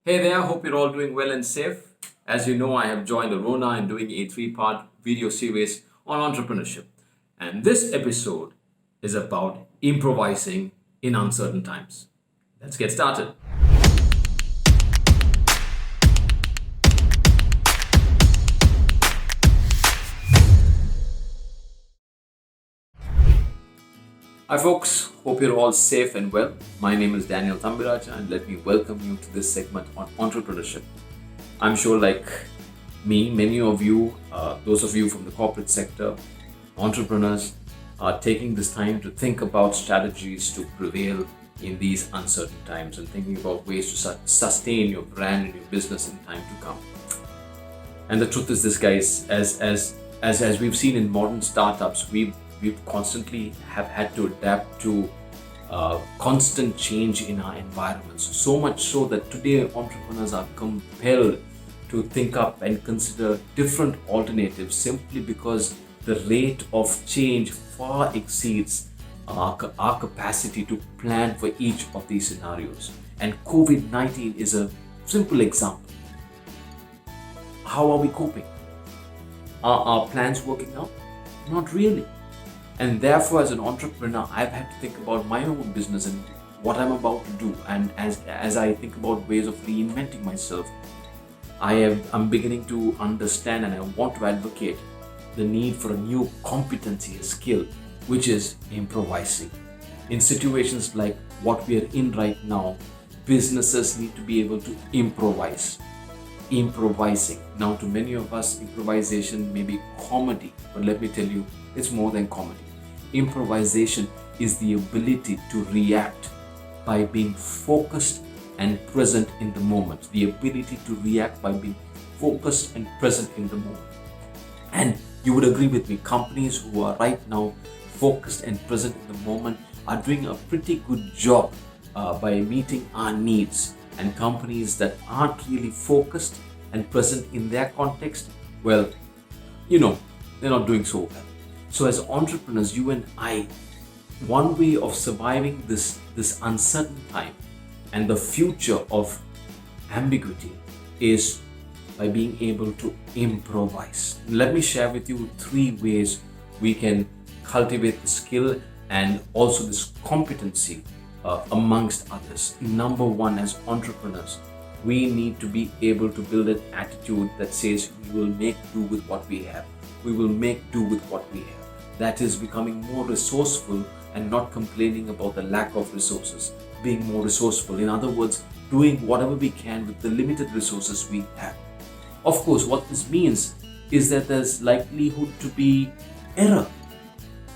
Hey there, hope you're all doing well and safe. As you know, I have joined Arona and doing a three-part video series on entrepreneurship. And this episode is about improvising in uncertain times. Let's get started. Hi folks, hope you're all safe and well. My name is Daniel Thambiraja and let me welcome you to this segment on entrepreneurship. I'm sure like me, many of you, those of you from the corporate sector, entrepreneurs, are taking this time to think about strategies to prevail in these uncertain times and thinking about ways to sustain your brand and your business in time to come. And the truth is this, guys, as we've seen in modern startups, we've constantly have had to adapt to constant change in our environments. So much so that today entrepreneurs are compelled to think up and consider different alternatives simply because the rate of change far exceeds our capacity to plan for each of these scenarios. And COVID-19 is a simple example. How are we coping? Are our plans working out? Not really. And therefore, as an entrepreneur, I've had to think about my own business and what I'm about to do. And as I think about ways of reinventing myself, I'm beginning to understand and I want to advocate the need for a new competency, a skill, which is improvising. In situations like what we are in right now, businesses need to be able to improvise. Improvising. Now, to many of us, improvisation may be comedy, but let me tell you, it's more than comedy. Improvisation is the ability to react by being focused and present in the moment. The ability to react by being focused and present in the moment. And you would agree with me, companies who are right now focused and present in the moment are doing a pretty good job by meeting our needs. And companies that aren't really focused and present in their context, well, they're not doing so well. So as entrepreneurs, you and I, one way of surviving this uncertain time and the future of ambiguity is by being able to improvise. Let me share with you 3 ways we can cultivate the skill and also this competency amongst others. Number 1, as entrepreneurs, we need to be able to build an attitude that says we will make do with what we have. We will make do with what we have. That is becoming more resourceful and not complaining about the lack of resources. Being more resourceful. In other words, doing whatever we can with the limited resources we have. Of course, what this means is that there's likelihood to be error.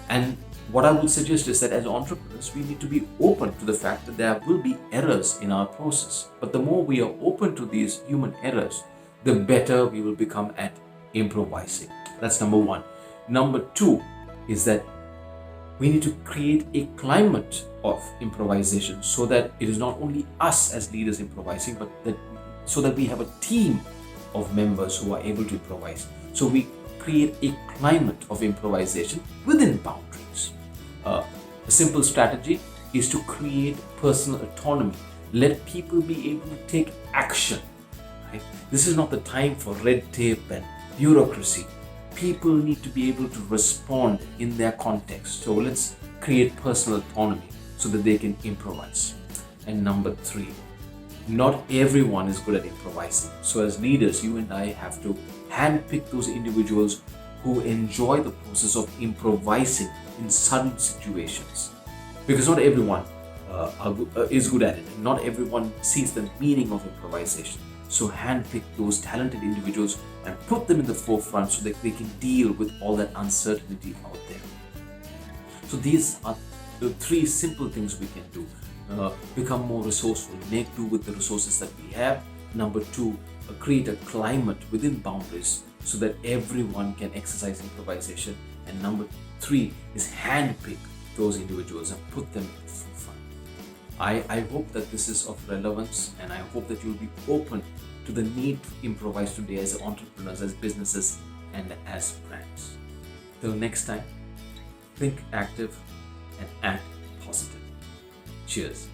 And what I would suggest is that as entrepreneurs, we need to be open to the fact that there will be errors in our process. But the more we are open to these human errors, the better we will become at improvising. That's number 1. Number 2 is that we need to create a climate of improvisation so that it is not only us as leaders improvising, but so that we have a team of members who are able to improvise. So we create a climate of improvisation within boundaries. A simple strategy is to create personal autonomy. Let people be able to take action. Right? This is not the time for red tape and bureaucracy. People need to be able to respond in their context. So let's create personal autonomy so that they can improvise. And number 3, not everyone is good at improvising. So as leaders, you and I have to handpick those individuals who enjoy the process of improvising in sudden situations. Because not everyone is good at it. And not everyone sees the meaning of improvisation. So handpick those talented individuals and put them in the forefront so that they can deal with all that uncertainty out there. So these are the 3 simple things we can do. Become more resourceful, make do with the resources that we have. Number 2, create a climate within boundaries so that everyone can exercise improvisation. And number 3 is handpick those individuals and put them in the forefront. I hope that this is of relevance, and I hope that you'll be open to the need to improvise today as entrepreneurs, as businesses, and as brands. Till next time, think active and act positive. Cheers.